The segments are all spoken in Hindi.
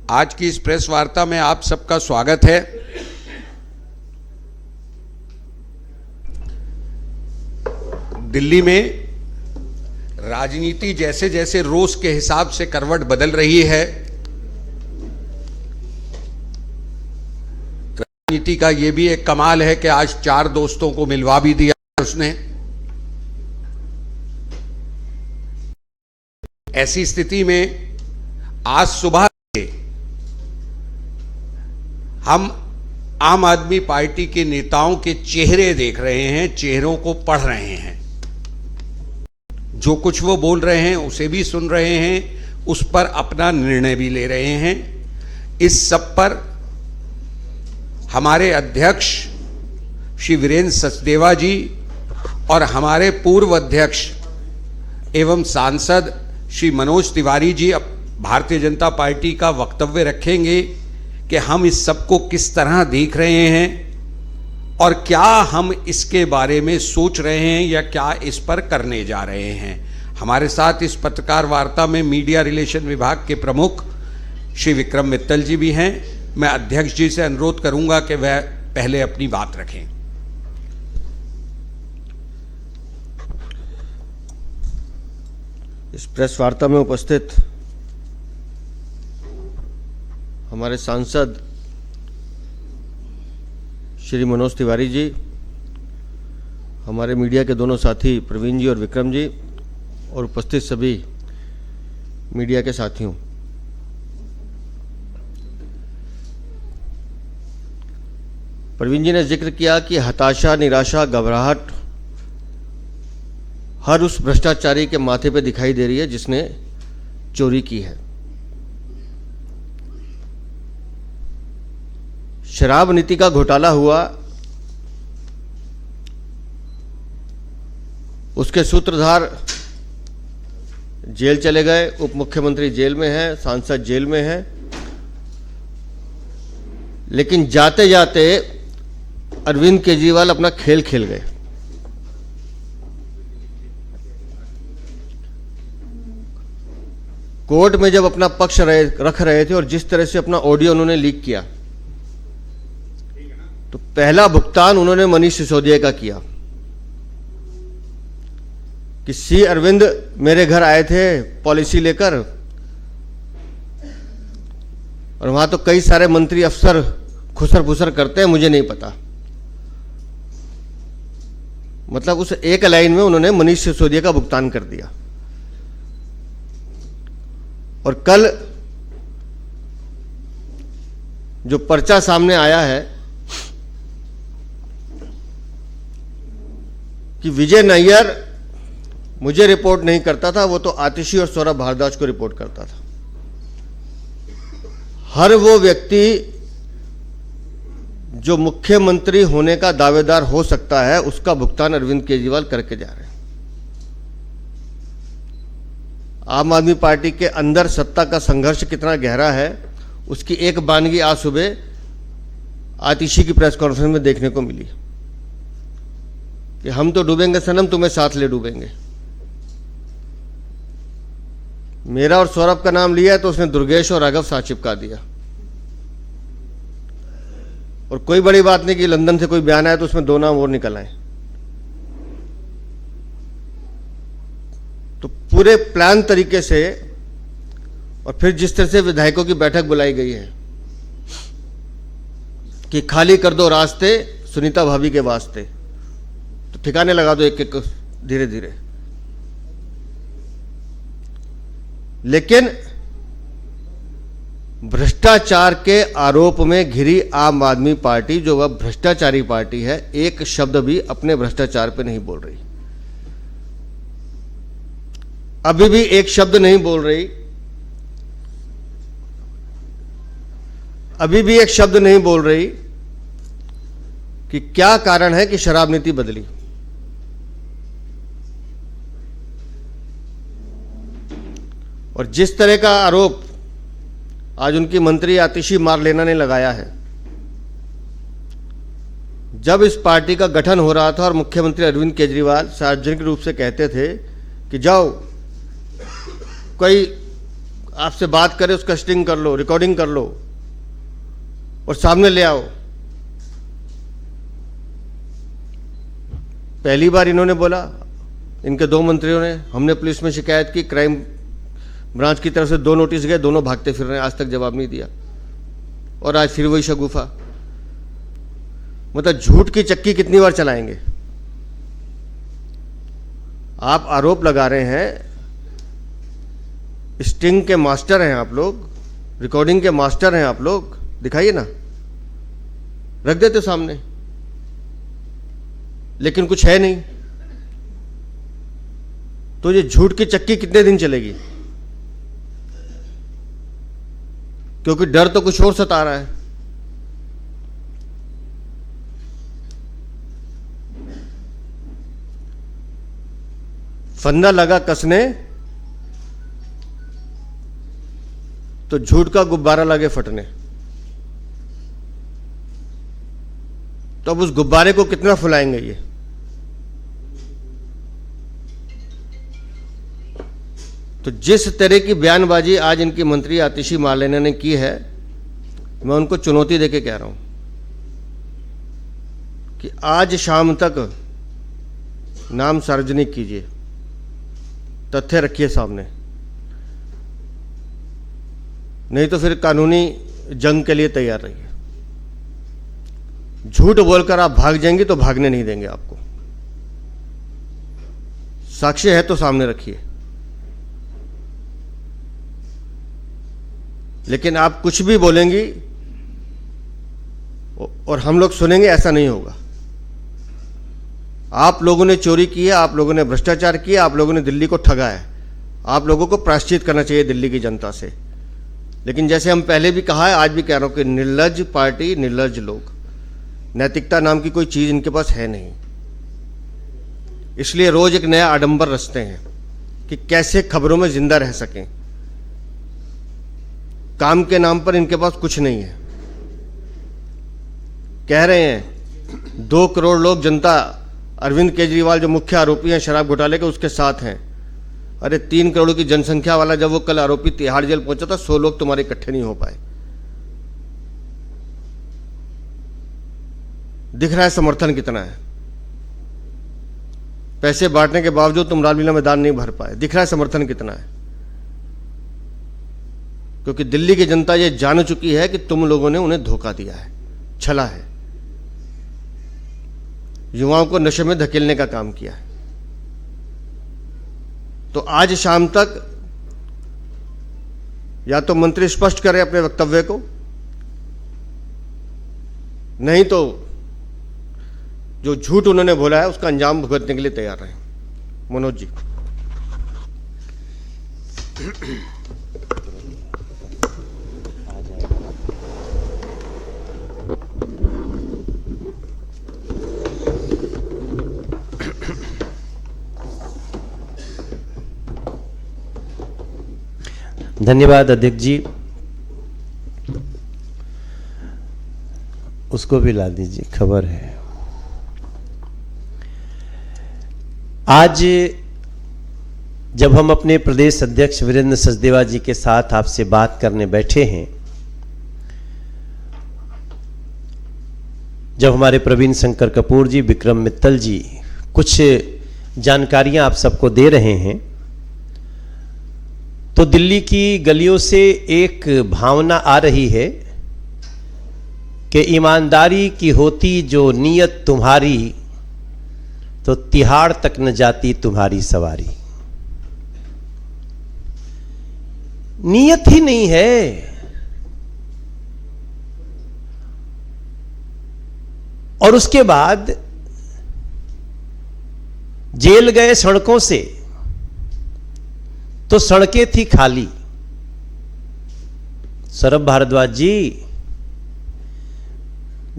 आज की इस प्रेस वार्ता में आप सबका स्वागत है। दिल्ली में राजनीति जैसे जैसे रोज के हिसाब से करवट बदल रही है, राजनीति का ये भी एक कमाल है कि आज 4 दोस्तों को मिलवा भी दिया उसने। ऐसी स्थिति में आज सुबह हम आम आदमी पार्टी के नेताओं के चेहरे देख रहे हैं, चेहरों को पढ़ रहे हैं, जो कुछ वो बोल रहे हैं उसे भी सुन रहे हैं, उस पर अपना निर्णय भी ले रहे हैं। इस सब पर हमारे अध्यक्ष श्री वीरेंद्र सचदेवा जी और हमारे पूर्व अध्यक्ष एवं सांसद श्री मनोज तिवारी जी अब भारतीय जनता पार्टी का वक्तव्य रखेंगे कि हम इस सब को किस तरह देख रहे हैं और क्या हम इसके बारे में सोच रहे हैं या क्या इस पर करने जा रहे हैं। हमारे साथ इस पत्रकार वार्ता में मीडिया रिलेशन विभाग के प्रमुख श्री विक्रम मित्तल जी भी हैं। मैं अध्यक्ष जी से अनुरोध करूंगा कि वह पहले अपनी बात रखें। इस प्रेस वार्ता में उपस्थित हमारे सांसद श्री मनोज तिवारी जी, हमारे मीडिया के दोनों साथी प्रवीण जी और विक्रम जी, और उपस्थित सभी मीडिया के साथियों, प्रवीण जी ने जिक्र किया कि हताशा, निराशा, घबराहट हर उस भ्रष्टाचारी के माथे पे दिखाई दे रही है जिसने चोरी की है। शराब नीति का घोटाला हुआ, उसके सूत्रधार जेल चले गए, उप मुख्यमंत्री जेल में हैं, सांसद जेल में हैं, लेकिन जाते जाते अरविंद केजरीवाल अपना खेल खेल गए। कोर्ट में जब अपना पक्ष रख रहे थे और जिस तरह से अपना ऑडियो उन्होंने लीक किया, तो पहला भुगतान उन्होंने मनीष सिसोदिया का किया कि सी अरविंद मेरे घर आए थे पॉलिसी लेकर, और वहां तो कई सारे मंत्री अफसर खुसर फुसर करते हैं, मुझे नहीं पता। मतलब उस एक लाइन में उन्होंने मनीष सिसोदिया का भुगतान कर दिया। और कल जो पर्चा सामने आया है कि विजय नायर मुझे रिपोर्ट नहीं करता था, वो तो आतिशी और सौरभ भारद्वाज को रिपोर्ट करता था। हर वो व्यक्ति जो मुख्यमंत्री होने का दावेदार हो सकता है, उसका भुगतान अरविंद केजरीवाल करके जा रहे हैं। आम आदमी पार्टी के अंदर सत्ता का संघर्ष कितना गहरा है, उसकी एक बानगी आज सुबह आतिशी की प्रेस कॉन्फ्रेंस में देखने को मिली कि हम तो डूबेंगे सनम, तुम्हें साथ ले डूबेंगे। मेरा और सौरभ का नाम लिया तो उसने दुर्गेश और राघव साथ चिपका दिया। और कोई बड़ी बात नहीं कि लंदन से कोई बयान आया तो उसमें 2 नाम और निकल आए। तो पूरे प्लान तरीके से, और फिर जिस तरह से विधायकों की बैठक बुलाई गई है कि खाली कर दो रास्ते सुनीता भाभी के वास्ते, तो ठिकाने लगा दो एक एक धीरे धीरे। लेकिन भ्रष्टाचार के आरोप में घिरी आम आदमी पार्टी, जो वह भ्रष्टाचारी पार्टी है, एक शब्द भी अपने भ्रष्टाचार पे नहीं बोल रही। अभी भी एक शब्द नहीं बोल रही, अभी भी एक शब्द नहीं बोल रही कि क्या कारण है कि शराब नीति बदली। और जिस तरह का आरोप आज उनकी मंत्री आतिशी मारलेना ने लगाया है, जब इस पार्टी का गठन हो रहा था और मुख्यमंत्री अरविंद केजरीवाल सार्वजनिक रूप से कहते थे कि जाओ कोई आपसे बात करे उसका स्टिंग कर लो, रिकॉर्डिंग कर लो और सामने ले आओ। पहली बार इन्होंने बोला, इनके 2 मंत्रियों ने, हमने पुलिस में शिकायत की, क्राइम ब्रांच की तरफ से 2 नोटिस गए, दोनों भागते फिर रहे हैं, आज तक जवाब नहीं दिया। और आज फिर वही शगुफा। मतलब झूठ की चक्की कितनी बार चलाएंगे? आप आरोप लगा रहे हैं, स्टिंग के मास्टर हैं आप लोग, रिकॉर्डिंग के मास्टर हैं आप लोग, दिखाइए ना, रख देते सामने, लेकिन कुछ है नहीं। तो ये झूठ की चक्की कितने दिन चलेगी? क्योंकि डर तो कुछ और सता रहा है। फंदा लगा कसने तो झूठ का गुब्बारा लगे फटने। तो अब उस गुब्बारे को कितना फुलाएंगे ये? तो जिस तरह की बयानबाजी आज इनकी मंत्री आतिशी मार्लेना ने की है, मैं उनको चुनौती देके कह रहा हूं कि आज शाम तक नाम सार्वजनिक कीजिए, तथ्य रखिए सामने, नहीं तो फिर कानूनी जंग के लिए तैयार रहिए। झूठ बोलकर आप भाग जाएंगे तो भागने नहीं देंगे आपको। साक्ष्य है तो सामने रखिए, लेकिन आप कुछ भी बोलेंगी और हम लोग सुनेंगे, ऐसा नहीं होगा। आप लोगों ने चोरी की है, आप लोगों ने भ्रष्टाचार किया, आप लोगों ने दिल्ली को ठगा है, आप लोगों को प्रायश्चित करना चाहिए दिल्ली की जनता से। लेकिन जैसे हम पहले भी कहा है, आज भी कह रहा हूं कि निर्लज्ज पार्टी, निर्लज्ज लोग, नैतिकता नाम की कोई चीज इनके पास है नहीं। इसलिए रोज एक नया आडंबर रचते हैं कि कैसे खबरों में जिंदा रह सकें। काम के नाम पर इनके पास कुछ नहीं है। कह रहे हैं 2 करोड़ लोग, जनता अरविंद केजरीवाल जो मुख्य आरोपी हैं शराब घोटाले के, उसके साथ हैं। अरे 3 करोड़ की जनसंख्या वाला जब वो कल आरोपी तिहाड़ जेल पहुंचा था, 100 लोग तुम्हारे इकट्ठे नहीं हो पाए। दिख रहा है समर्थन कितना है। पैसे बांटने के बावजूद तुम रामलीला मैदान नहीं भर पाए। दिख रहा है समर्थन कितना है। क्योंकि दिल्ली की जनता ये जान चुकी है कि तुम लोगों ने उन्हें धोखा दिया है, छला है, युवाओं को नशे में धकेलने का काम किया है। तो आज शाम तक या तो मंत्री स्पष्ट करें अपने वक्तव्य को, नहीं तो जो झूठ उन्होंने बोला है उसका अंजाम भुगतने के लिए तैयार रहें। मनोज जी। धन्यवाद अध्यक्ष जी। उसको भी ला दीजिए, खबर है। आज जब हम अपने प्रदेश अध्यक्ष वीरेंद्र सचदेवा जी के साथ आपसे बात करने बैठे हैं, जब हमारे प्रवीण शंकर कपूर जी, विक्रम मित्तल जी कुछ जानकारियां आप सबको दे रहे हैं, तो दिल्ली की गलियों से एक भावना आ रही है कि ईमानदारी की होती जो नीयत तुम्हारी, तो तिहाड़ तक न जाती तुम्हारी सवारी। नीयत ही नहीं है। और उसके बाद जेल गए सड़कों से, तो सड़कें थी खाली। सौरभ भारद्वाज जी,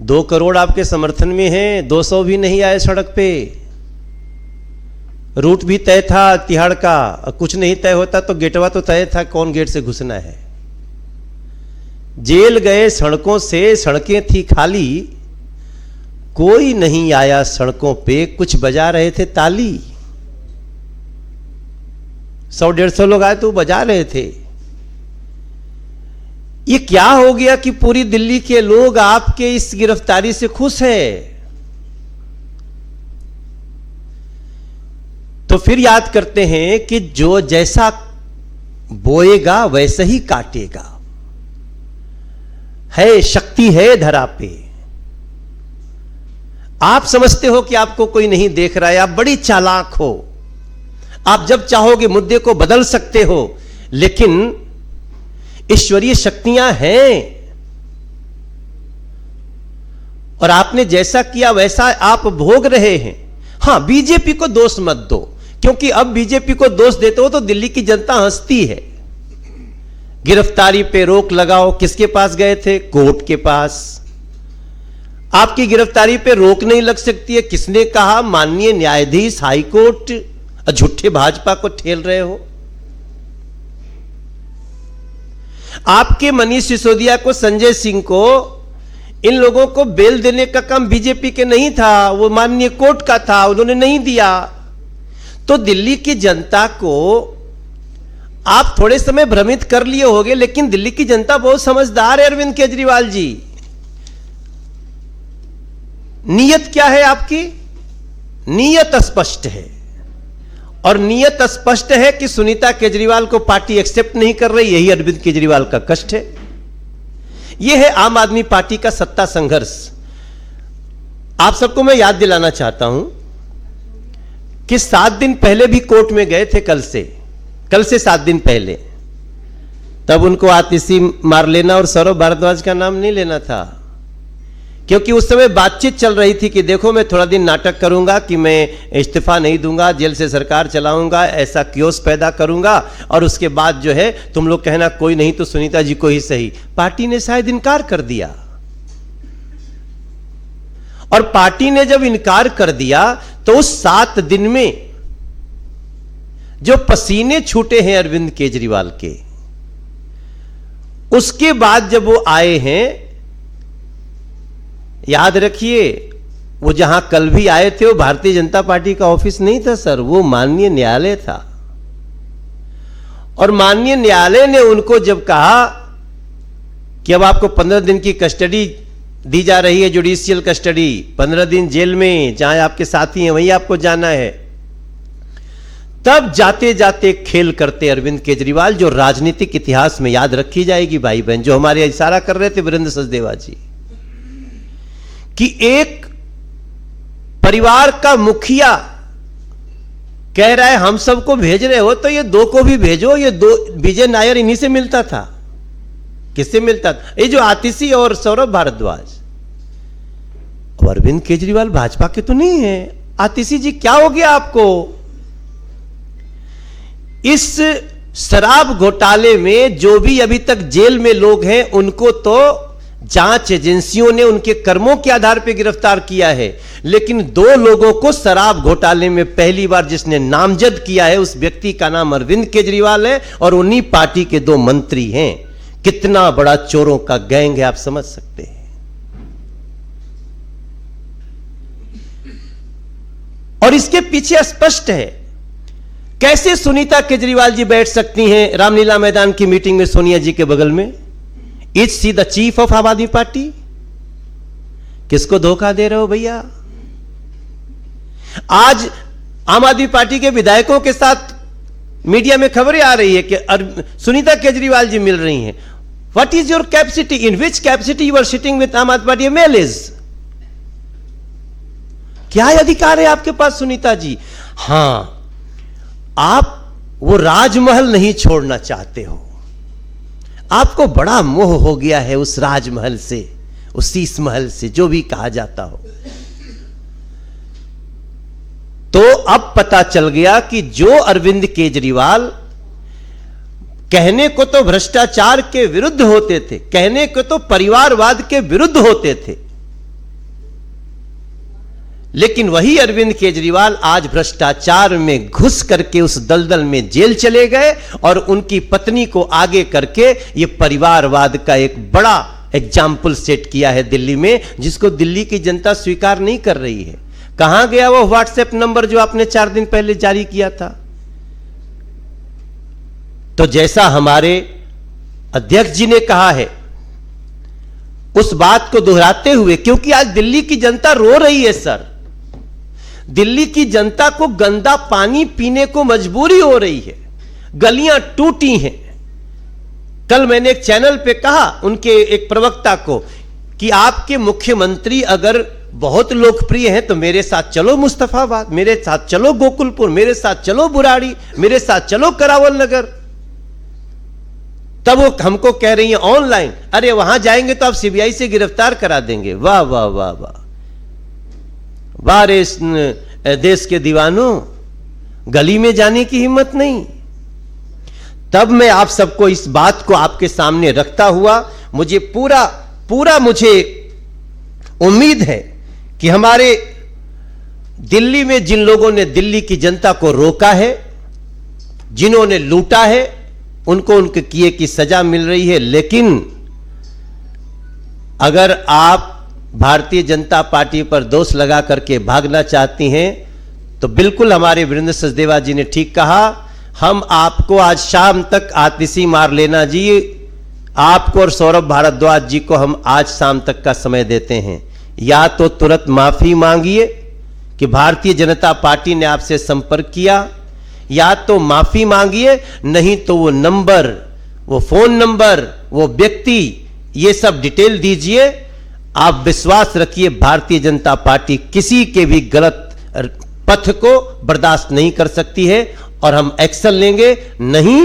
2 करोड़ आपके समर्थन में हैं, 200 भी नहीं आए सड़क पे। रूट भी तय था तिहाड़ का, कुछ नहीं तय होता तो गेटवा तो तय था, कौन गेट से घुसना है। जेल गए सड़कों से, सड़कें थी खाली, कोई नहीं आया सड़कों पे, कुछ बजा रहे थे ताली। 100-150 लोग आए तो बजा रहे थे, ये क्या हो गया कि पूरी दिल्ली के लोग आपके इस गिरफ्तारी से खुश हैं? तो फिर याद करते हैं कि जो जैसा बोएगा वैसे ही काटेगा। है शक्ति है धरा पे। आप समझते हो कि आपको कोई नहीं देख रहा है, आप बड़ी चालाक हो, आप जब चाहोगे मुद्दे को बदल सकते हो, लेकिन ईश्वरीय शक्तियां हैं और आपने जैसा किया वैसा आप भोग रहे हैं। हां, बीजेपी को दोष मत दो, क्योंकि अब बीजेपी को दोष देते हो तो दिल्ली की जनता हंसती है। गिरफ्तारी पे रोक लगाओ, किसके पास गए थे? कोर्ट के पास। आपकी गिरफ्तारी पे रोक नहीं लग सकती है, किसने कहा? माननीय न्यायाधीश हाई कोर्ट। झूठे भाजपा को ठेल रहे हो। आपके मनीष सिसोदिया को, संजय सिंह को, इन लोगों को बेल देने का काम बीजेपी के नहीं था, वो माननीय कोर्ट का था, उन्होंने नहीं दिया। तो दिल्ली की जनता को आप थोड़े समय भ्रमित कर लिए होंगे, लेकिन दिल्ली की जनता बहुत समझदार है अरविंद केजरीवाल जी। नीयत क्या है आपकी? नीयत स्पष्ट है, और नीयत स्पष्ट है कि सुनीता केजरीवाल को पार्टी एक्सेप्ट नहीं कर रही। यही अरविंद केजरीवाल का कष्ट है। यह है आम आदमी पार्टी का सत्ता संघर्ष। आप सबको मैं याद दिलाना चाहता हूं कि 7 दिन पहले भी कोर्ट में गए थे, कल से 7 दिन पहले। तब उनको आतिशी मार लेना और सौरभ भारद्वाज का नाम नहीं लेना था, क्योंकि उस समय बातचीत चल रही थी कि देखो मैं थोड़ा दिन नाटक करूंगा कि मैं इस्तीफा नहीं दूंगा, जेल से सरकार चलाऊंगा, ऐसा क्योस पैदा करूंगा, और उसके बाद जो है तुम लोग कहना कोई नहीं तो सुनीता जी को ही सही। पार्टी ने शायद इनकार कर दिया, और पार्टी ने जब इनकार कर दिया तो उस 7 दिन में जो पसीने छूटे हैं अरविंद केजरीवाल के, उसके बाद जब वो आए हैं, याद रखिए वो जहां कल भी आए थे वो भारतीय जनता पार्टी का ऑफिस नहीं था सर, वो माननीय न्यायालय था। और माननीय न्यायालय ने उनको जब कहा कि अब आपको 15 दिन की कस्टडी दी जा रही है, जुडिशियल कस्टडी, 15 दिन जेल में, जहां आपके साथी हैं वहीं आपको जाना है, तब जाते जाते खेल करते अरविंद केजरीवाल, जो राजनीतिक इतिहास में याद रखी जाएगी भाई बहन। जो हमारे इशारा कर रहे थे वीरेंद्र सचदेवा जी कि एक परिवार का मुखिया कह रहा है हम सबको भेज रहे हो तो ये 2 को भी भेजो। ये 2 विजय नायर इन्हीं से मिलता था। किससे मिलता था? ये जो आतिशी और सौरभ भारद्वाज। अरविंद केजरीवाल भाजपा के तो नहीं है। आतिशी जी क्या हो गया आपको? इस शराब घोटाले में जो भी अभी तक जेल में लोग हैं उनको तो जांच एजेंसियों ने उनके कर्मों के आधार पर गिरफ्तार किया है, लेकिन 2 लोगों को शराब घोटाले में पहली बार जिसने नामजद किया है उस व्यक्ति का नाम अरविंद केजरीवाल है, और उन्हीं पार्टी के 2 मंत्री हैं। कितना बड़ा चोरों का गैंग है आप समझ सकते हैं। और इसके पीछे स्पष्ट है कैसे सुनीता केजरीवाल जी बैठ सकती हैं रामलीला मैदान की मीटिंग में सोनिया जी के बगल में। Is see the chief of आम आदमी पार्टी? किसको धोखा दे रहे हो भैया? आज आम आदमी पार्टी के विधायकों के साथ मीडिया में खबरें आ रही है कि सुनीता केजरीवाल जी मिल रही हैं। What is your capacity? In which capacity you are sitting with Aam Aadmi party MLAs? क्या अधिकार है आपके पास सुनीता जी? हां, आप वो राजमहल नहीं छोड़ना चाहते हो। आपको बड़ा मोह हो गया है उस राजमहल से, उस शीश महल से, जो भी कहा जाता हो। तो अब पता चल गया कि जो अरविंद केजरीवाल कहने को तो भ्रष्टाचार के विरुद्ध होते थे, कहने को तो परिवारवाद के विरुद्ध होते थे, लेकिन वही अरविंद केजरीवाल आज भ्रष्टाचार में घुस करके उस दलदल में जेल चले गए, और उनकी पत्नी को आगे करके ये परिवारवाद का एक बड़ा एग्जाम्पल सेट किया है दिल्ली में, जिसको दिल्ली की जनता स्वीकार नहीं कर रही है। कहां गया वो व्हाट्सएप नंबर जो आपने 4 दिन पहले जारी किया था? तो जैसा हमारे अध्यक्ष जी ने कहा है उस बात को दोहराते हुए, क्योंकि आज दिल्ली की जनता रो रही है सर, दिल्ली की जनता को गंदा पानी पीने को मजबूरी हो रही है, गलियां टूटी हैं। कल मैंने एक चैनल पे कहा उनके एक प्रवक्ता को कि आपके मुख्यमंत्री अगर बहुत लोकप्रिय हैं तो मेरे साथ चलो मुस्तफाबाद, मेरे साथ चलो गोकुलपुर, मेरे साथ चलो बुराड़ी, मेरे साथ चलो करावल नगर। तब वो हमको कह रही है ऑनलाइन, अरे वहां जाएंगे तो आप सीबीआई से गिरफ्तार करा देंगे। वाह वाह वाह वाह वाह रे इस देश के दीवानों, गली में जाने की हिम्मत नहीं। तब मैं आप सबको इस बात को आपके सामने रखता हुआ मुझे पूरा मुझे उम्मीद है कि हमारे दिल्ली में जिन लोगों ने दिल्ली की जनता को रोका है, जिन्होंने लूटा है, उनको उनके किए की सजा मिल रही है। लेकिन अगर आप भारतीय जनता पार्टी पर दोष लगा करके भागना चाहती हैं तो बिल्कुल हमारे वीरेंद्र सचदेवा जी ने ठीक कहा, हम आपको आज शाम तक आतिशी मार लेना जी, आपको और सौरभ भारद्वाज जी को हम आज शाम तक का समय देते हैं। या तो तुरंत माफी मांगिए कि भारतीय जनता पार्टी ने आपसे संपर्क किया, या तो माफी मांगिए, नहीं तो वो नंबर, वो फोन नंबर, वो व्यक्ति, ये सब डिटेल दीजिए। आप विश्वास रखिए भारतीय जनता पार्टी किसी के भी गलत पथ को बर्दाश्त नहीं कर सकती है और हम एक्शन लेंगे। नहीं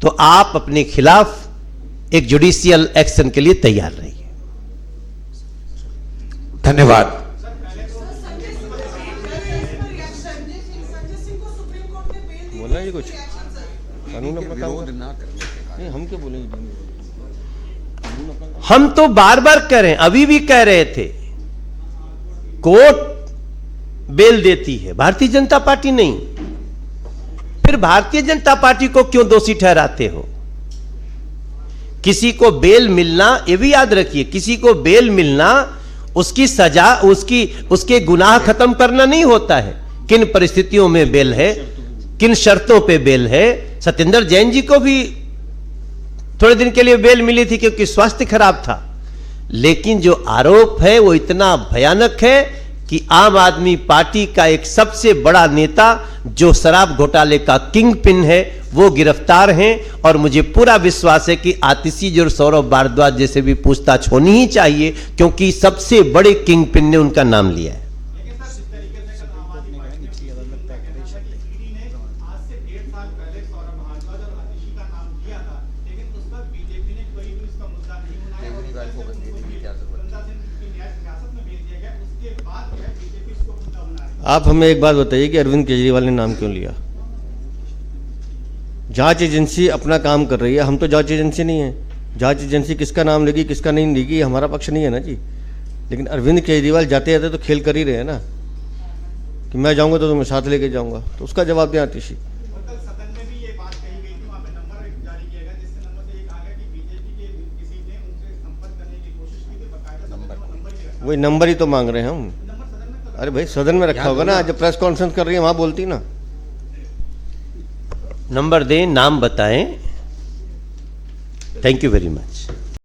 तो आप अपने खिलाफ एक जुडिशियल एक्शन के लिए तैयार रहिए। धन्यवाद। बोलना जी कुछ, कानून अपना काम कर, नहीं हम क्या बोलेंगे। हम तो बार बार कह रहे हैं, अभी भी कह रहे थे, कोर्ट बेल देती है, भारतीय जनता पार्टी नहीं। फिर भारतीय जनता पार्टी को क्यों दोषी ठहराते हो? किसी को बेल मिलना, ये भी याद रखिए, किसी को बेल मिलना उसकी सजा, उसके गुनाह खत्म करना नहीं होता है। किन परिस्थितियों में बेल है, किन शर्तों पे बेल है। सत्येंद्र जैन जी को भी थोड़े दिन के लिए बेल मिली थी क्योंकि स्वास्थ्य खराब था। लेकिन जो आरोप है वो इतना भयानक है कि आम आदमी पार्टी का एक सबसे बड़ा नेता जो शराब घोटाले का किंग पिन है वो गिरफ्तार हैं। और मुझे पूरा विश्वास है कि आतिशी जी और सौरभ भारद्वाज जैसे भी पूछताछ होनी ही चाहिए, क्योंकि सबसे बड़े किंग पिन ने उनका नाम लिया है। आप हमें एक बात बताइए कि अरविंद केजरीवाल ने नाम क्यों लिया? जांच एजेंसी अपना काम कर रही है, हम तो जांच एजेंसी नहीं है। जांच एजेंसी किसका नाम लेगी किसका नहीं लेगी हमारा पक्ष नहीं है ना जी। लेकिन अरविंद केजरीवाल जाते जाते तो खेल कर ही रहे हैं ना कि मैं जाऊंगा तो मैं साथ लेके जाऊंगा, तो उसका जवाब दें आतिशी। वही नंबर ही तो मांग रहे हैं हम। अरे भाई सदन में रखा होगा ना, जब प्रेस कॉन्फ्रेंस कर रही है वहां बोलती ना। नंबर दें, नाम बताएं। Thank you very much.